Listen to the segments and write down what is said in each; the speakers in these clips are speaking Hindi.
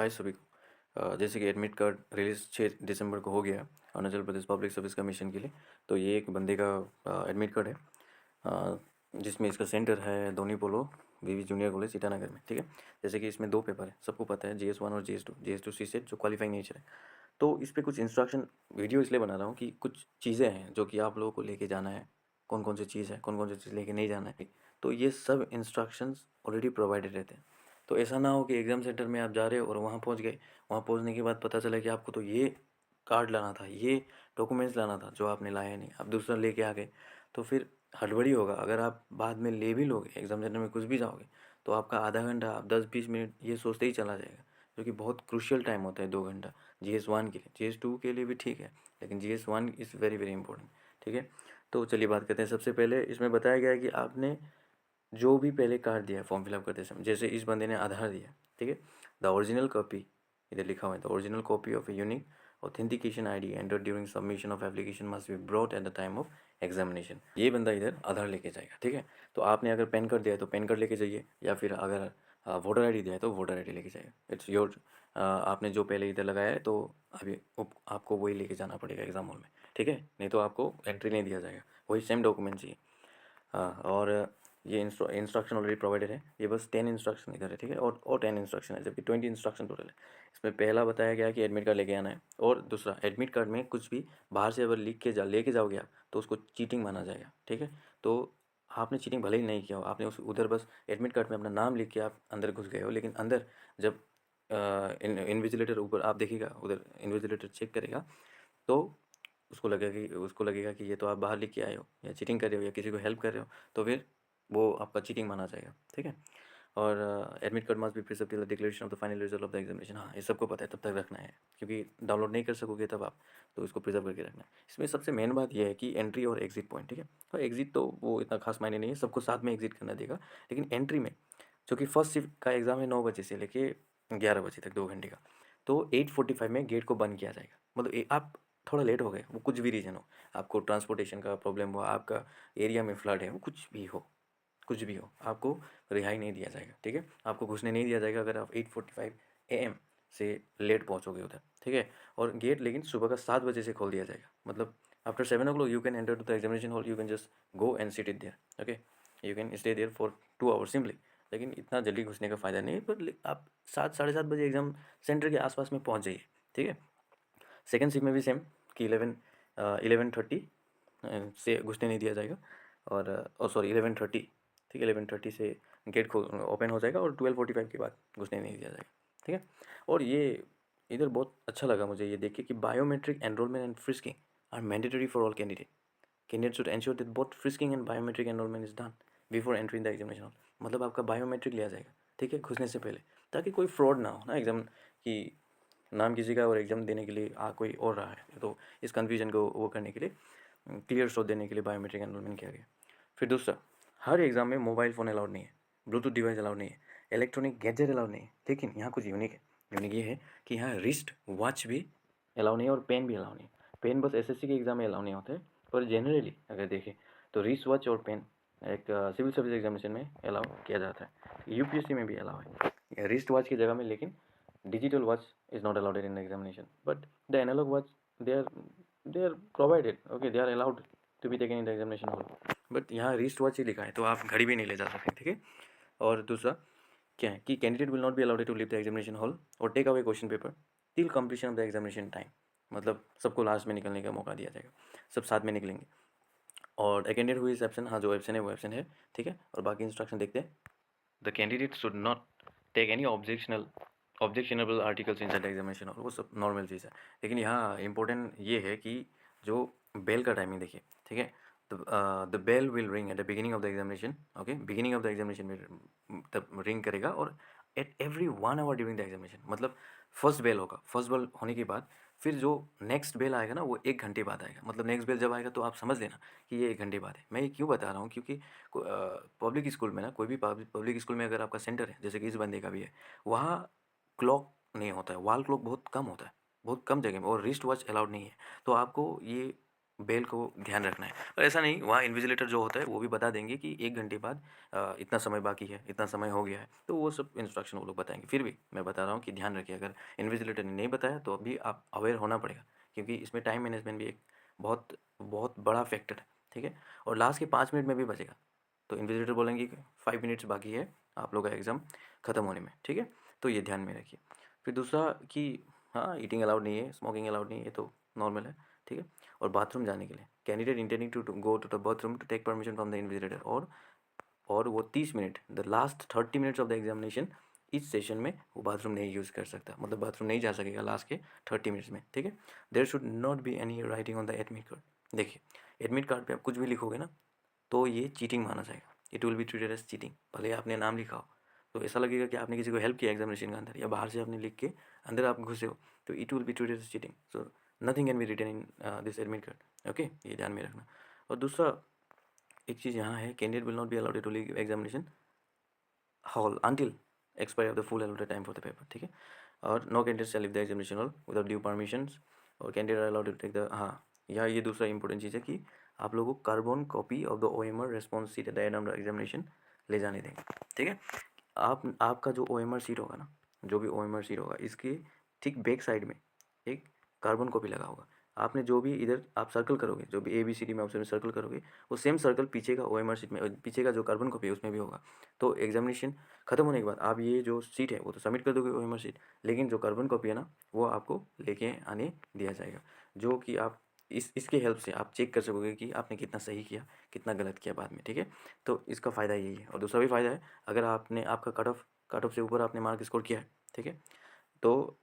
हाय सभी को। जैसे कि एडमिट कार्ड रिलीज़ 6 दिसंबर को हो गया Arunachal Pradesh public service commission के लिए। तो ये एक बंदे का एडमिट कार्ड है, जिसमें इसका सेंटर है दोनी पोलो वीवी जूनियर कॉलेज ईटानगर में। ठीक है, जैसे कि इसमें 2 पेपर है, सबको पता है, GS1 और GS2। GS2 सी सेट जो क्वालिफाइंग नेचर है। तो इस पे कुछ इंस्ट्रक्शन वीडियो इसलिए बना रहा हूँ कि कुछ चीज़ें हैं जो कि आप लोगों को लेके जाना है, कौन कौन सी चीज़ है, कौन कौन सी चीज़ लेके नहीं जाना है। तो ये सब इंस्ट्रक्शंस ऑलरेडी प्रोवाइडेड रहते हैं। तो ऐसा ना हो कि एग्ज़ाम सेंटर में आप जा रहे हो और वहाँ पहुँच गए, वहाँ पहुँचने के बाद पता चला कि आपको तो ये कार्ड लाना था, ये डॉक्यूमेंट्स लाना था जो आपने लाया नहीं, आप दूसरा लेके आ गए। तो फिर हड़बड़ी होगा। अगर आप बाद में ले भी लोगे, एग्ज़ाम सेंटर में कुछ भी जाओगे, तो आपका आधा घंटा, आप 10-20 मिनट ये सोचते ही चला जाएगा, जो कि बहुत क्रूशियल टाइम होता है 2 घंटा। GS1 के लिए, GS2 के लिए भी ठीक है, लेकिन GS1 is very very important. ठीक है, तो चलिए बात करते हैं। सबसे पहले इसमें बताया गया है कि आपने जो भी पहले कार्ड दिया फॉर्म फिलअप करते समय, जैसे इस बंदे ने आधार दिया, ठीक है, द ओरिजिनल कॉपी, इधर लिखा हुआ है, the original copy of a unique authentication ID entered during submission of application must be brought at the time of examination. ये बंदा इधर आधार लेके जाएगा। ठीक है, तो आपने अगर पैन कार्ड दिया है तो पैन कार्ड लेके जाइए, या फिर अगर वोटर आईडी दिया है तो वोटर आईडी लेके जाइए। इट्स योर, आपने जो पहले इधर लगाया है तो अभी आपको वही लेके जाना पड़ेगा एग्जाम हॉल में। ठीक है, नहीं तो आपको एंट्री नहीं दिया जाएगा, वही सेम डॉक्यूमेंट चाहिए। हाँ, और ये इंस्ट्रक्शन ऑलरेडी प्रोवाइडेड है। ये बस 10 इंस्ट्रक्शन इधर है, ठीक है, और 10 इंस्ट्रक्शन है, जबकि 20 इंस्ट्रक्शन टोटल है। इसमें पहला बताया गया कि एडमिट कार्ड लेके आना है, और दूसरा, एडमिट कार्ड में कुछ भी बाहर से अगर लिख के लेके जाओगे आप, तो उसको चीटिंग माना जाएगा। ठीक है, तो आपने चीटिंग भले ही नहीं किया हो, आपने उस उधर बस एडमिट कार्ड में अपना नाम लिख के आप अंदर घुस गए हो, लेकिन अंदर जब इन्विजिलेटर ऊपर आप देखिएगा, उधर इन्विजिलेटर चेक करेगा, तो उसको लगेगा कि ये तो आप बाहर लिख के आए हो, या चीटिंग कर रहे हो, या किसी को हेल्प कर रहे हो, तो फिर वो आपका चीटिंग माना जाएगा। ठीक है, और admit card must be preserved till the declaration of the final result of the examination. हाँ, ये सबको पता है, तब तक रखना है, क्योंकि डाउनलोड नहीं कर सकोगे तब आप, तो इसको प्रिजर्व करके रखना है। इसमें सबसे मेन बात यह है कि एंट्री और एग्जिट पॉइंट। ठीक है, तो एग्जिट तो वो इतना खास मायने नहीं है, सबको साथ में एग्जिट करना देगा, लेकिन एंट्री में, जो कि फर्स्ट शिफ्ट का एग्ज़ाम है 9 बजे से लेके 11 बजे तक, 2 घंटे का, तो 8:45 में गेट को बंद किया जाएगा। मतलब आप थोड़ा लेट हो गए, वो कुछ भी रीज़न हो, आपको ट्रांसपोर्टेशन का प्रॉब्लम हुआ, आपका एरिया में फ्लड है, वो कुछ भी हो, कुछ भी हो, आपको रिहाई नहीं दिया जाएगा। ठीक है, आपको घुसने नहीं दिया जाएगा अगर आप 8:45 AM से लेट पहुंचोगे उधर। ठीक है, और गेट लेकिन सुबह का 7 बजे से खोल दिया जाएगा। मतलब after 7 o'clock you can enter to the examination hall, you can just go and sit it there. Okay, you can stay there for 2 hours simply. लेकिन इतना जल्दी घुसने का फ़ायदा नहीं है, पर आप 7 साढ़े 7 बजे एग्ज़ाम सेंटर के आसपास में पहुंच जाइए। ठीक है, सेकेंड शिफ्ट में भी सेम कि 11:30 से घुसने नहीं दिया जाएगा, और सॉरी 11:30, ठीक है, 11:30 से गेट ओपन हो जाएगा, और 12:45 के बाद घुसने नहीं दिया जाएगा। ठीक है, और ये इधर बहुत अच्छा लगा मुझे ये देख के कि biometric enrolment and frisking are mandatory for all candidate. Candidate should ensure that both frisking and biometric enrolment is done before entering the examination hall. मतलब आपका बायोमेट्रिक लिया जाएगा, ठीक है, घुसने से पहले, ताकि कोई फ्रॉड ना हो ना एग्जाम की, नाम किसी का और एग्ज़ाम देने के लिए कोई और रहा है, तो इस कन्फ्यूजन को वो करने के लिए, क्लियर शो देने के लिए बायोमेट्रिक एनरोलमेंट किया गया। फिर दूसरा, हर एग्ज़ाम में मोबाइल फ़ोन अलाउड नहीं है, ब्लूटूथ डिवाइस अलाउड नहीं है, इलेक्ट्रॉनिक गैजेट अलाउड नहीं है। लेकिन यहाँ कुछ यूनिक है। यूनिक ये है कि यहाँ रिस्ट वॉच भी अलाउ नहीं है, और पेन भी अलाउ नहीं है। पेन बस SSC के एग्ज़ाम में अलाउ नहीं होते, पर जनरली अगर देखें तो रिस्ट वॉच और पेन एक सिविल सर्विस एग्जामिनेशन में अलाउ किया जाता है, UPSC में भी अलाउ है रिस्ट वॉच की जगह में। लेकिन digital watch is not allowed in the examination, but the analog watch, they are they are provided, okay, they are allowed to be taken in the examination hall, but यहाँ रिस्ट वॉच ही लिखा है, तो आप घड़ी भी नहीं ले जा सकते। ठीक है, और दूसरा क्या है कि candidate will not be allowed to leave the examination hall और take away question paper till completion of the examination time. मतलब सबको लास्ट में निकलने का मौका दिया जाएगा, सब साथ में निकलेंगे, और a candidate who is absent, हाँ जो एब्सेंट है वो एब्सेंट है। ठीक है, और बाकी इंस्ट्रक्शन देखते हैं। The candidate should not take any objectionable articles in the examination hall, वो सब नॉर्मल चीज़ है। लेकिन यहाँ इंपॉर्टेंट ये है कि जो बेल का टाइमिंग देखिए। ठीक है, the bell will ring at the beginning of the examination. Okay, beginning of the examination में तब रिंग करेगा, और at every 1 hour during the examination. मतलब फर्स्ट बेल होगा, फर्स्ट बेल होने के बाद फिर जो नेक्स्ट बेल आएगा ना, वो 1 घंटे बाद आएगा। मतलब नेक्स्ट बेल जब आएगा तो आप समझ लेना कि ये 1 घंटे बाद है। मैं ये क्यों बता रहा हूँ, क्योंकि पब्लिक स्कूल में ना, कोई भी पब्लिक स्कूल में अगर आपका सेंटर है, जैसे कि इस बंदे का भी है, वहाँ क्लॉक नहीं होता है, वॉल क्लॉक बहुत कम होता है, बहुत कम जगह में, और रिस्ट वॉच अलाउड नहीं है। तो आपको ये बेल को ध्यान रखना है। और ऐसा नहीं, वहाँ इन्विजिलेटर जो होता है वो भी बता देंगे कि 1 घंटे बाद इतना समय बाकी है, इतना समय हो गया है, तो वो सब इंस्ट्रक्शन वो लोग बताएंगे। फिर भी मैं बता रहा हूँ कि ध्यान रखिए, अगर इन्विजिलेटर ने नहीं बताया तो अभी आप अवेयर होना पड़ेगा, क्योंकि इसमें टाइम मैनेजमेंट भी एक बहुत बहुत बड़ा फैक्टर है, ठीक है। और लास्ट के 5 मिनट में भी बचेगा, तो इन्विजिलेटर बोलेंगे कि 5 मिनट्स बाकी है आप लोग का एग्ज़ाम ख़त्म होने में, ठीक है। तो ये ध्यान में रखिए। फिर दूसरा कि हाँ, ईटिंग अलाउड नहीं है, स्मोकिंग अलाउड नहीं है, ये तो नॉर्मल है, ठीक है। और बाथरूम जाने के लिए candidate intending to go to the bathroom to take permission from the invigilator, और वो 30 minute, the last 30 minutes of the examination, इस सेशन में वो बाथरूम नहीं यूज़ कर सकता, मतलब बाथरूम नहीं जा सकेगा लास्ट के 30 मिनट्स में, ठीक है। There should not be any writing on the admit card. देखिए, एडमिट कार्ड पे आप कुछ भी लिखोगे ना, तो ये चीटिंग माना जाएगा, it will be treated as cheating. भले आपने नाम लिखा हो, तो ऐसा लगेगा कि आपने किसी को हेल्प किया एग्जामिनेशन के अंदर, या बाहर से आपने लिख के अंदर आप घुसे हो, तो it will be treated as cheating. So nothing can be written in this admit card, okay, ये ध्यान में रखना। और दूसरा एक चीज़ यहाँ है, candidate will not be allowed to leave examination hall until expiry of the full allotted time for the paper, ठीक है। और no candidate shall leave the examination hall without due permissions, और candidate are allowed to take the, हाँ, यहाँ ये दूसरा इंपॉर्टेंट चीज़ है कि आप लोगों को carbon copy of the OMR response sheet at the end of the examination ले जाने देंगे, ठीक है। आपका जो OMR शीट होगा ना, जो भी OMR शीट होगा, इसके ठीक बैक साइड में एक कार्बन कॉपी लगा होगा। आपने जो भी इधर आप सर्कल करोगे, जो भी ABCD में ऑप्शन में सर्कल करोगे, वो सेम सर्कल पीछे का OMR शीट में, पीछे का जो कार्बन कॉपी है उसमें भी होगा। तो एग्जामिनेशन खत्म होने के बाद आप ये जो सीट है वो तो सबमिट कर दोगे OMR शीट, लेकिन जो कार्बन कॉपी है ना, वो आपको लेके आने दिया जाएगा, जो कि आप इसके हेल्प से आप चेक कर सकोगे कि आपने कितना सही किया, कितना गलत किया बाद में, ठीक है। तो इसका फ़ायदा यही है। और दूसरा भी फ़ायदा है, अगर आपने आपका कट ऑफ से ऊपर आपने मार्क स्कोर किया है, ठीक है, तो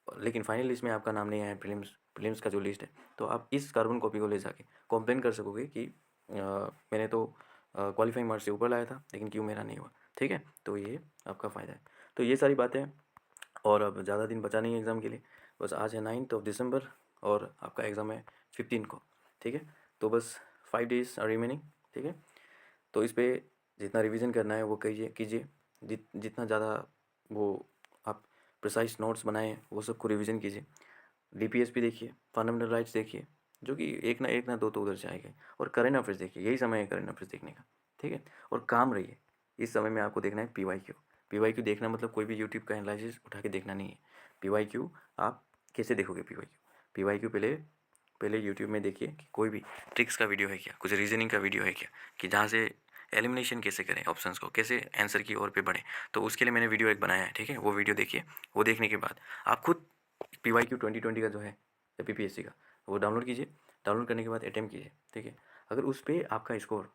लेकिन फाइनल लिस्ट में आपका नाम नहीं आया है, प्रीलिम्स का जो लिस्ट है, तो आप इस कार्बन कॉपी को ले जाके कंप्लेन कर सकोगे कि मैंने तो क्वालिफाइंग मार्क्स से ऊपर लाया था, लेकिन क्यों मेरा नहीं हुआ, ठीक है। तो ये आपका फ़ायदा है। तो ये सारी बातें हैं, और अब ज़्यादा दिन बचा नहीं है एग्ज़ाम के लिए, बस आज है 9 दिसंबर और आपका एग्ज़ाम है 15 को, ठीक है। तो बस 5 डेज़ आर रिमेनिंग, ठीक है। तो इस पे जितना रिवीजन करना है वो कीजिए, जितना ज़्यादा वो आप प्रिसाइज नोट्स बनाए हैं वो सबको रिवीजन कीजिए। DPS भी देखिए, फंडामेंटल राइट्स देखिए, जो कि एक ना दो तो उधर से आएगा। और करेंट अफेयर्स देखिए, यही समय है करेंट अफेयर्स देखने का, ठीक है। और काम रहिए, इस समय में आपको देखना है PYQ देखना, मतलब कोई भी यूट्यूब का एनालिसिस उठा के देखना नहीं है। PYQ आप कैसे देखोगे? PYQ पहले पहले यूट्यूब में देखिए कि कोई भी ट्रिक्स का वीडियो है क्या, कुछ रीजनिंग का वीडियो है क्या, कि जहाँ से एलिमिनेशन कैसे करें, ऑप्शंस को कैसे आंसर की ओर पे बढ़ें। तो उसके लिए मैंने वीडियो एक बनाया है, ठीक है। वो वीडियो देखिए, वो देखने के बाद आप खुद PYQ 2020 का जो है या PPSC का, वो डाउनलोड कीजिए। डाउनलोड करने के बाद अटैम्प्ट कीजिए, ठीक है। अगर उस पर आपका स्कोर,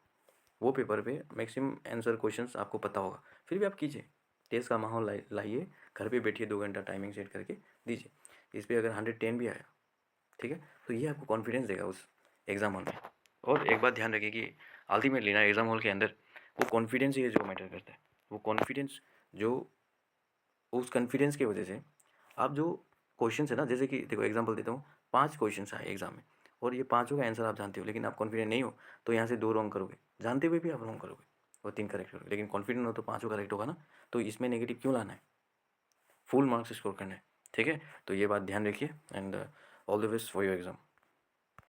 वो पेपर पे मैक्सिमम आंसर क्वेश्चंस आपको पता होगा, फिर भी आप कीजिए। टेस्ट का माहौल लाइए, घर पे बैठिए, 2 घंटा टाइमिंग सेट करके दीजिए। इस पर अगर 110 भी आया, ठीक है, तो ये आपको कॉन्फिडेंस देगा उस एग्ज़ाम हॉल में। और एक बात ध्यान रखिए कि अल्टीमेटली ना एग्ज़ाम हॉल के अंदर वो कॉन्फिडेंस ही है जो मैटर करता है। वो कॉन्फिडेंस जो, उस कॉन्फिडेंस की वजह से आप जो क्वेश्चन है ना, जैसे कि देखो एग्जांपल देता हूँ, 5 क्वेश्चन आए एग्जाम में, और ये पाँचों का आंसर आप जानते हो, लेकिन आप कॉन्फिडेंट नहीं हो, तो यहाँ से 2 रॉन्ग करोगे, जानते हुए भी आप रॉन्ग करोगे, और 3 करेक्ट करोगे। लेकिन कॉन्फिडेंट हो तो पाँचों करेक्ट होगा ना, तो इसमें नेगेटिव क्यों लाना है, फुल मार्क्स स्कोर करना है, ठीक है। तो ये बात ध्यान रखिए, and all the best for your exam.